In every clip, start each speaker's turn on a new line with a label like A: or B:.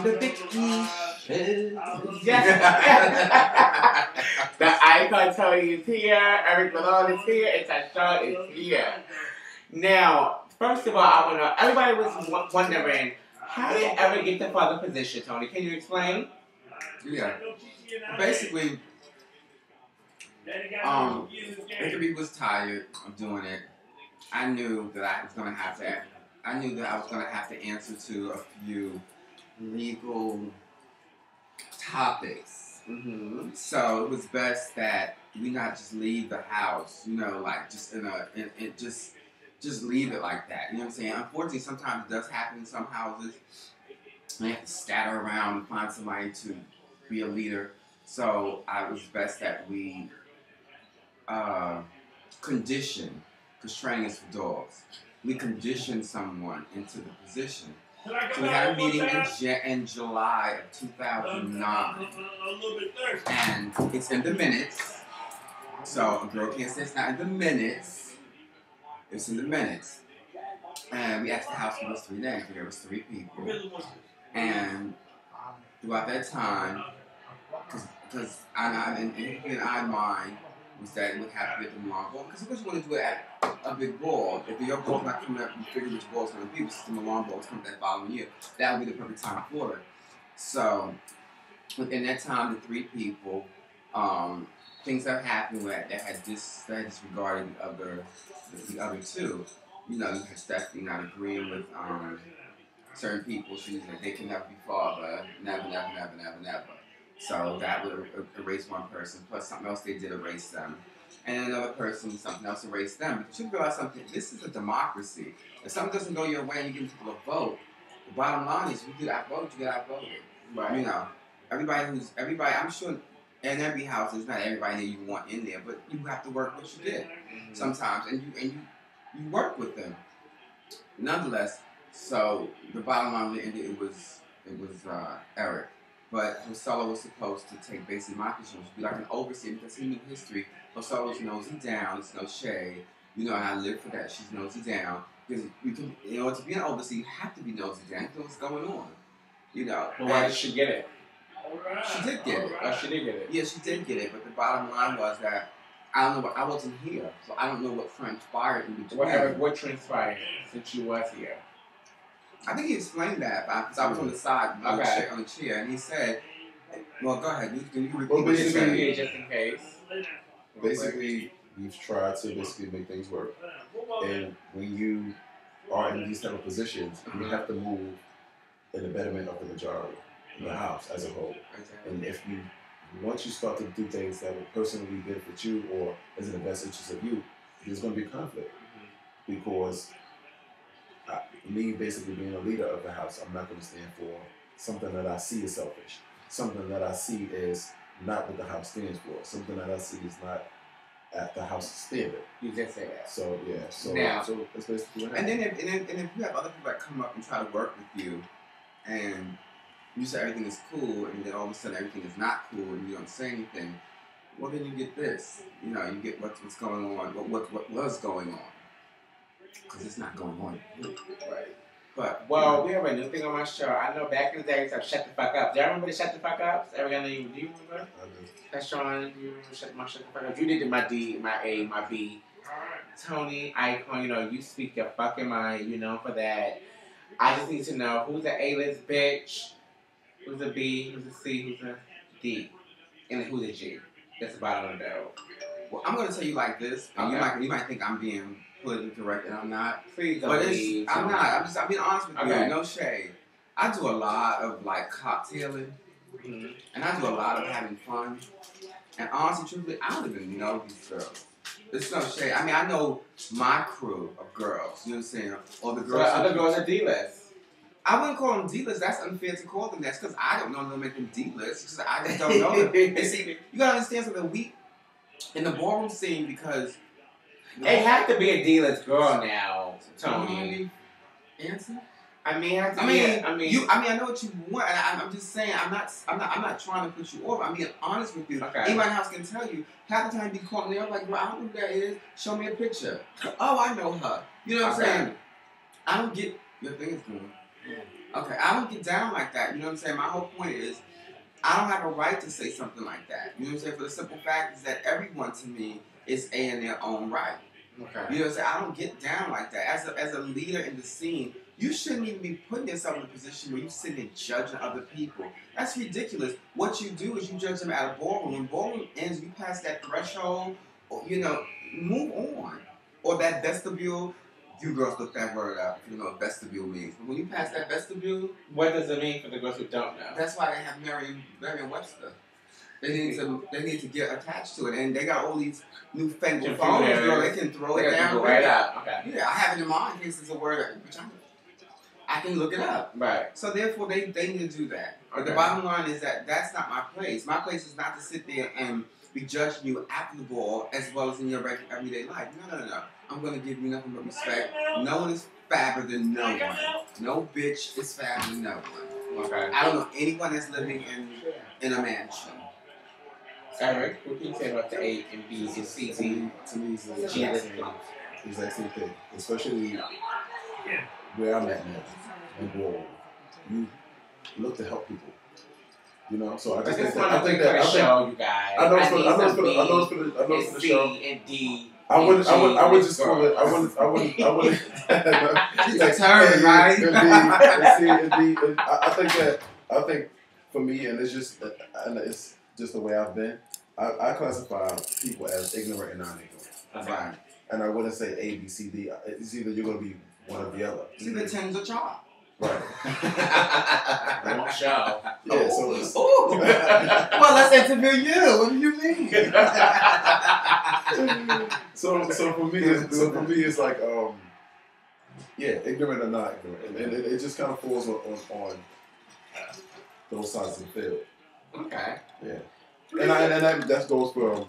A: on the Vicky. The icon Tony is here. Eric Malone is here. And tyshawn is here. Now, first of all, I want to know, everybody was wondering, how did you ever get the father position, Tony? Can you explain?
B: Yeah. Basically, Vicky was tired of doing it. I knew that I was going to have to answer to a few legal topics.
A: Mm-hmm.
B: So it was best that we not just leave the house, like just just leave it like that. You know what I'm saying? Unfortunately, sometimes it does happen in some houses. They have to scatter around and find somebody to be a leader. So it was best that we condition, because training is for dogs. We conditioned someone into the position. So we had a meeting in July of 2009. And it's in the minutes. So a girl can't say it's not in the minutes. It's in the minutes. And we asked the house to give us 3 names. There was 3 people. And throughout that time, because in our mind was that it would have to be at the Milan ball. Because of course you want to do it at a big ball. If your ball's not coming up, you figure which ball's going to be, which is the Milan ball is coming that following year. That would be the perfect time for it. So within that time, the 3 people, things have happened that had disregarded the other 2. You had Stephanie not agreeing with certain people. She was like, they can never be father, never. So that would erase one person, plus something else they did erase them. And another person, something else erased them. But you realize something, this is a democracy. If something doesn't go your way and you give people a vote, the bottom line is you get outvoted, you get outvoted.
A: Right.
B: Everybody, I'm sure in every house, there's not everybody that you want in there, but you have to work what you did sometimes, and you work with them. Nonetheless, so the bottom line it was Eric. But Rosella was supposed to take basically my position, be like an overseer, because he knew history. Rosella's nosy down, it's no shade. And I live for that. She's nosy down. Because in order to be an overseer, you have to be nosy down. You know what's going on.
A: But why did she get it?
B: She did get it.
A: Oh, she did get it.
B: Yeah, she did get it. But the bottom line was that I wasn't here, so I don't know what transpired in between.
A: What transpired since you was here?
B: I think he explained that because I was on the side on the chair, and he said, "Well, go ahead. You repeat what you said,
A: just in case."
C: Basically, we've tried to make things work, and when you are in these type of positions, you have to move in the betterment of the majority in the house as a whole. And once you start to do things that will personally benefit you or is in the best interest of you, there's going to be conflict because. Me basically being a leader of the house, I'm not going to stand for something that I see is selfish. Something that I see is not what the house stands for. Something that I see is not at the house's standard.
A: You just say that.
C: So yeah. So that's basically what
B: happened.
C: And
B: then if you have other people that come up and try to work with you, and you say everything is cool, and then all of a sudden everything is not cool, and you don't say anything, well then you get this. You get what's going on. What was going on. Because it's not going on.
A: Right. But, we have a new thing on my show. I know back in the day, we used to have Shut the Fuck Up. Do you remember the Shut the Fuck Ups? Do you remember? tyshawn, do you remember my Shut the Fuck Up? You did my D, my A, my B. Tony, Icon, you speak your fucking mind, for that. I just need to know who's the A-list bitch, who's a B, who's a C, who's a D, and who's a G. That's about on the bill.
B: Well, I'm going to tell you like this, and you might think I'm being politically correct, and I'm not.
A: Please don't.
B: But I'm not. I'm being honest with you. No shade. I do a lot of cocktailing, and I do a lot of having fun. And honestly, truthfully, I don't even know these girls. There's no shade. I mean, I know my crew of girls. You know what I'm saying? Or the girls.
A: So other girls are D-list.
B: I wouldn't call them D-list. That's unfair to call them that because I don't know them to make them D-list. Because I just don't know them. And see, you gotta understand something. We in the ballroom scene because.
A: It have to be a D-list girl now, Tony.
B: Answer?
A: I mean, I
B: know what you want, and I'm just saying, I'm not trying to put you over. I'm being honest with you.
A: Okay.
B: Anybody else can tell you. Half the time, you be calling me up like, bro, I don't know who that is. Show me a picture. Oh, I know her. You know what I'm saying? I don't get your thing is going. Okay, I don't get down like that. You know what I'm saying? My whole point is, I don't have a right to say something like that. You know what I'm saying? For the simple fact is that everyone to me is A in their own right.
A: Okay.
B: You know what I'm saying? I don't get down like that. As a leader in the scene, you shouldn't even be putting yourself in a position where you sit and judging other people. That's ridiculous. What you do is you judge them at a ballroom. When ballroom ends, you pass that threshold, or, you know, move on. Or that vestibule. You girls look that word up if you know what vestibule means. But when you pass that vestibule,
A: what does it mean for the girls who don't know?
B: That's why they have Merriam-Webster. They need to get attached to it, and they got all these newfangled phones, girl. They can throw it down
A: right up. Okay.
B: Yeah, I have it in mind in case it's a word which I can look it up.
A: Right.
B: So therefore, they need to do that. But the bottom line is that that's not my place. My place is not to sit there and be judging you after the ball as well as in your everyday life. No. I'm going to give you nothing but respect. No one is fabber than no one. No bitch is fabber than no one.
A: Okay.
B: I don't know anyone that's living in a mansion.
A: Eric, what can you say about the A and B and C team?
C: To me, it's the exact same thing. Especially where I'm at now. And whoa, you look to help people. You know, so I just think that
A: show you guys.
C: I know it's for the show.
A: And D.
C: I would just call it. I wouldn't.
B: She's a term, right?
C: I think for me, and it's just the way I've been. I classify people as ignorant and non-ignorant.
B: Right.
C: And I wouldn't say A, B, C, D. It's either you're going to be one or the other.
B: It's either Tim's or Chop.
C: Right.
A: Don't show.
C: Yeah, so it's...
B: Well, let's interview you. What do you mean?
C: so for me, it's like, ignorant or not ignorant. And it just kind of falls on those sides of the field.
A: Okay.
C: Yeah. And that goes for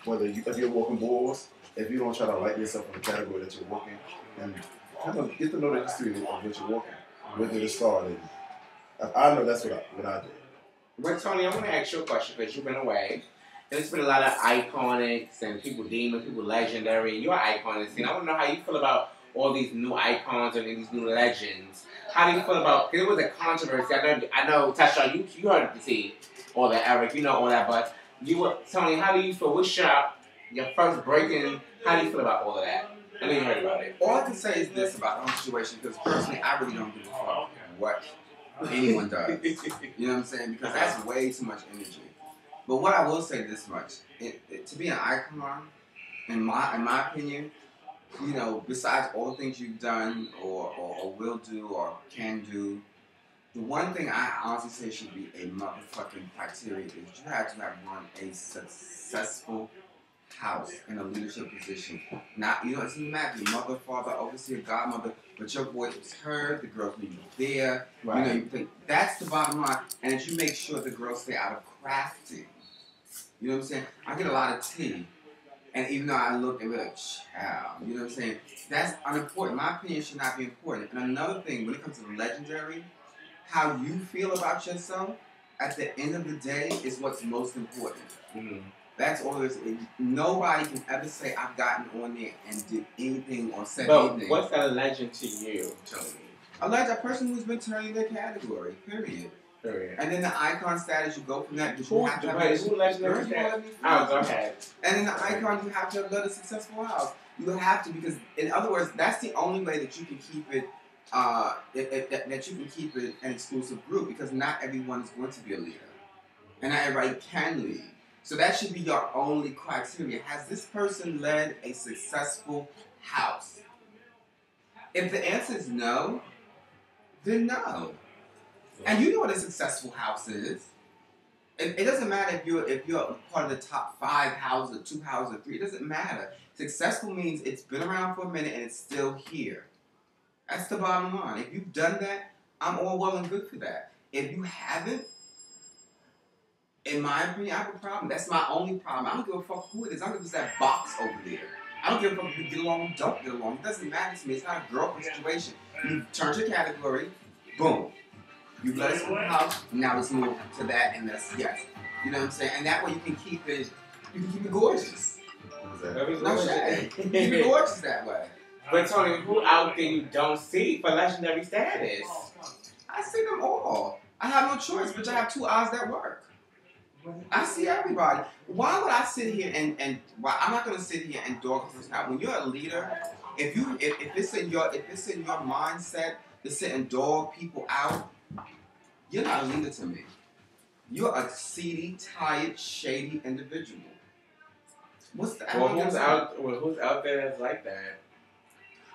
C: whether if you're walking balls, if you don't try to light yourself in the category that you're walking, and kind of get to know the history of what you're walking, where did it start, and I know that's what I did.
A: But Tony, I want to ask you a question because you've been away. There's been a lot of iconics and people demon, people legendary. You're iconic, and I want to know how you feel about all these new icons and these new legends. How do you feel about? Because it was a controversy. I know, Tyshawn, you heard the tea, all that, Eric, you know all that. But Tony, how do you feel? What's your first break-in? How do you feel about all of that? I know you heard about it.
B: All I can say is this about the whole situation, because personally, I really don't give a fuck what anyone does. You know what I'm saying? Because that's way too much energy. But what I will say this much, to be an icon, in my opinion, you know, besides all the things you've done or will do or can do, the one thing I honestly say should be a motherfucking criteria is you have to have run a successful house in a leadership position. Not, you know, it doesn't matter if your mother, father, overseer, godmother, but your voice was heard, the girls knew you were there. Right. You know, you think that's the bottom line. And that you make sure the girls stay out of crafting. You know what I'm saying? I get a lot of tea. And even though I look and be like, child, you know what I'm saying? That's unimportant. My opinion should not be important. And another thing, when it comes to the legendary, how you feel about yourself at the end of the day is what's most important. Mm-hmm. That's all there is. Nobody can ever say I've gotten on there and did anything or said anything.
A: What's a legend to you, Tony?
B: A person who's been turning their category, period. And then the icon status, you go from that.
A: Who legendary status? Oh, go ahead.
B: And then the icon, you have to have led a successful house. You have to, because in other words, that's the only way that you can keep it. That you can keep it an exclusive group, because not everyone is going to be a leader, and not everybody can lead. So that should be your only criteria. Has this person led a successful house? If the answer is no, then no. And you know what a successful house is. It doesn't matter if you're part of the top 5 houses, or 2 houses, or 3. It doesn't matter. Successful means it's been around for a minute and it's still here. That's the bottom line. If you've done that, I'm all well and good for that. If you haven't, in my opinion, I have a problem. That's my only problem. I don't give a fuck who it is. I don't give a fuck that box over there. I don't give a fuck if you get along or don't get along. It doesn't matter to me. It's not a girlfriend situation. You turned your category, boom. You let us in the house, now let's move to that, and that's yes. You know what I'm saying? And that way you can keep it gorgeous. No shade. Keep it gorgeous that way.
A: But Tony, who out there you don't see for legendary status?
B: see them all. I have no choice, but I have 2 eyes that work. I see everybody. Why would I sit here and why I'm not gonna sit here and dog this out? When you're a leader, if it's in your mindset to sit and dog people out, you're not a leader to me. You're a seedy, tired, shady individual. What's the
A: who's out there that's like that?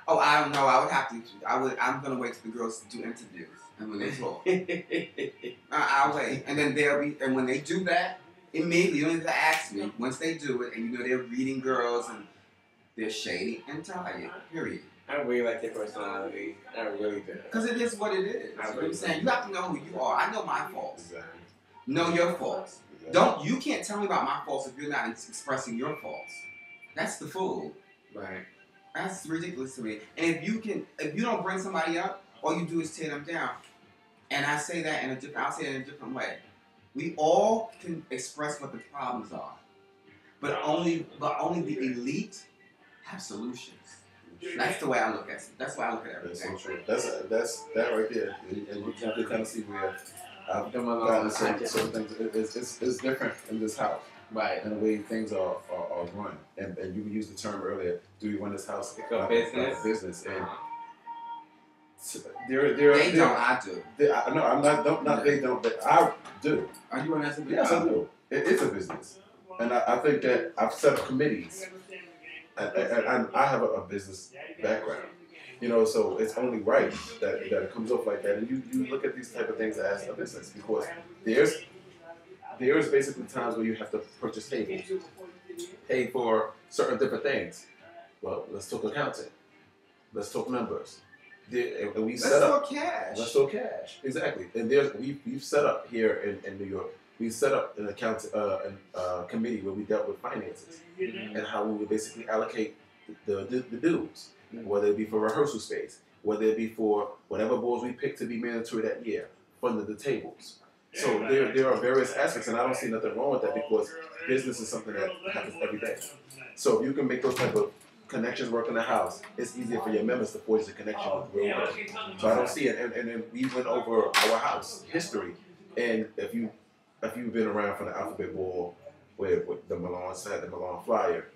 B: Oh, I don't know. I would have to. I'm gonna wait till the girls do interviews, and when they talk, I'll wait, and then they'll be. And when they do that, immediately you don't even ask me. Once they do it, and you know they're reading girls, and they're shady and tired. Period.
A: I really like their personality. I really do.
B: Because it is what it is. You know what I'm saying? You have to know who you are. I know my faults.
C: Exactly.
B: Know your faults.
C: Exactly.
B: You can't tell me about my faults if you're not expressing your faults. That's the fool.
A: Right.
B: That's ridiculous to me. And if you don't bring somebody up, all you do is tear them down. And I say that I'll say it in a different way. We all can express what the problems are, but only the elite have solutions. That's the way I look at it. That's why I look at everything.
C: That's so true. That's that right there. And you can kind of see where I've gotten certain things. It's different in this house.
A: Right.
C: And the way things are run. And you used the term earlier, do we run this house like a business? And
B: they don't, I do.
C: No, I'm not they don't, but I do.
B: Are you running as a business?
C: Yes, I do. It's a business. And I think that I've set up committees. And I have a business background. You know, so it's only right that it comes off like that. And you look at these type of things as a business because there's basically times where you have to purchase tables, pay for certain different things. Well, let's talk accounting. Let's talk numbers. Let's
B: talk cash.
C: Let's talk cash. Exactly. And we've set up here in New York. We set up an committee where we dealt with finances and how we would basically allocate the dues, whether it be for rehearsal space, whether it be for whatever balls we pick to be mandatory that year, funded the tables. So there are various aspects, and I don't see nothing wrong with that because business is something that happens every day. So if you can make those type of connections work in the house, it's easier for your members to forge the connection with real work. So I don't see it. And then we went over our house history, and if you've been around from the Alphabet Bowl, where the Milan had the Milan Flyer,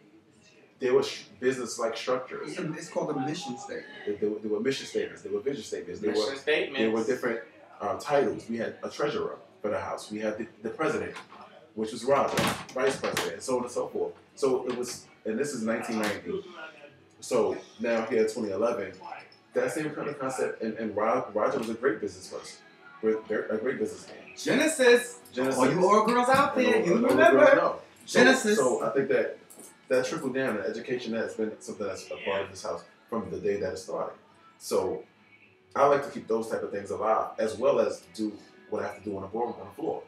C: there was business-like structures.
B: It's called a mission statement.
C: There were mission statements. There were vision statements. There were different titles. We had a treasurer for the house. We had the president, which was Roger, vice president, and so on and so forth. So it was, and this is 1990. So now here 2011, that same kind of concept, and Roger was a great business person. A great businessman.
B: Genesis. All you old girls out there, you remember?
C: No.
B: Genesis.
C: So I think that trickled down, and education has been something that's a part of this house from the day that it started. So I like to keep those type of things alive, as well as do what I have to do on the floor.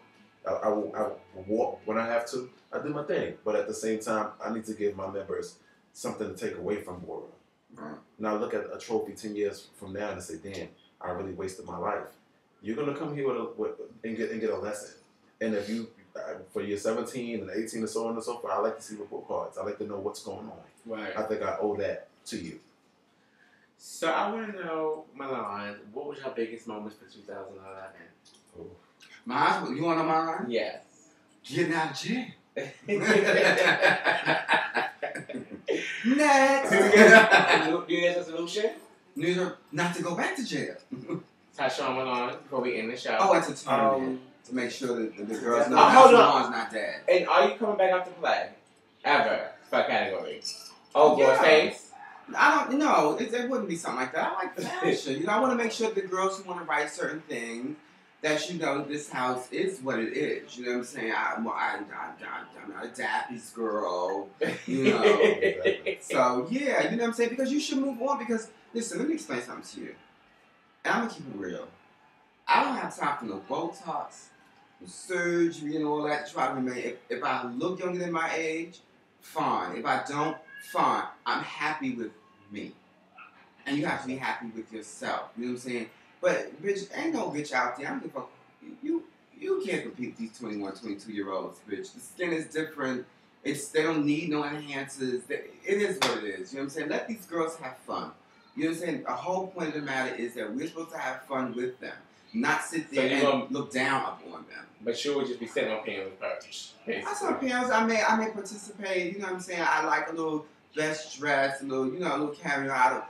C: I will walk when I have to. I do my thing, but at the same time, I need to give my members something to take away from boardroom. Right. Now look at a trophy 10 years from now and say, "Damn, I really wasted my life." You're gonna come here and get a lesson. And if you, for year 17 and 18 and so on and so forth, I like to see report cards. I like to know what's going on.
A: Right.
C: I think I owe that to you.
A: So I want to know, Milan, what was your biggest moments for 2011?
C: Oh.
B: Mine? You want to know mine?
A: Yes.
B: Getting out of jail. Next.
A: New Year's resolution?
B: New Year's not to go back to jail.
A: tyshawn, Milan, before we end the show.
B: Oh, that's a to make sure that the girls know
A: hold
B: Milan's not dead.
A: And are you coming back up to play? Ever? For a category? Oh, boy, face?
B: I don't know. It wouldn't be something like that. I like fashion. You know, I want to make sure the girls who want to write certain things that you know this house is what it is. You know what I'm saying? I'm not a Dappy's girl. You know. So yeah, you know what I'm saying? Because you should move on. Because listen, let me explain something to you. And I'm gonna keep it real. I don't have time for no Botox, no surgery, and all that to try to remain. If I look younger than my age, fine. If I don't, fine. I'm happy with me. And you have to be happy with yourself. You know what I'm saying? But, bitch, ain't no bitch out there. I don't give a fuck. You can't compete with these 21, 22-year-olds, bitch. The skin is different. They don't need no enhancers. It is what it is. You know what I'm saying? Let these girls have fun. You know what I'm saying? The whole point of the matter is that we're supposed to have fun with them. not sit there and look down upon them.
A: But you would just be sitting on Pam's perch.
B: I saw Pam's. I may participate. You know what I'm saying? I like a little best dress, a little carry-on.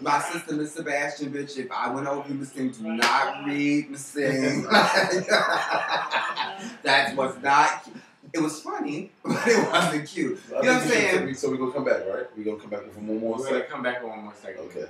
B: My sister, Miss Sebastian, bitch, if I went over you, Miss Thing, do not read Miss Thing. That was not, it was funny, but it wasn't cute. You know what I'm saying?
C: So we're going to come back, right? We're going to come back with one more
A: second. We're going to come back with one more second.
C: Okay.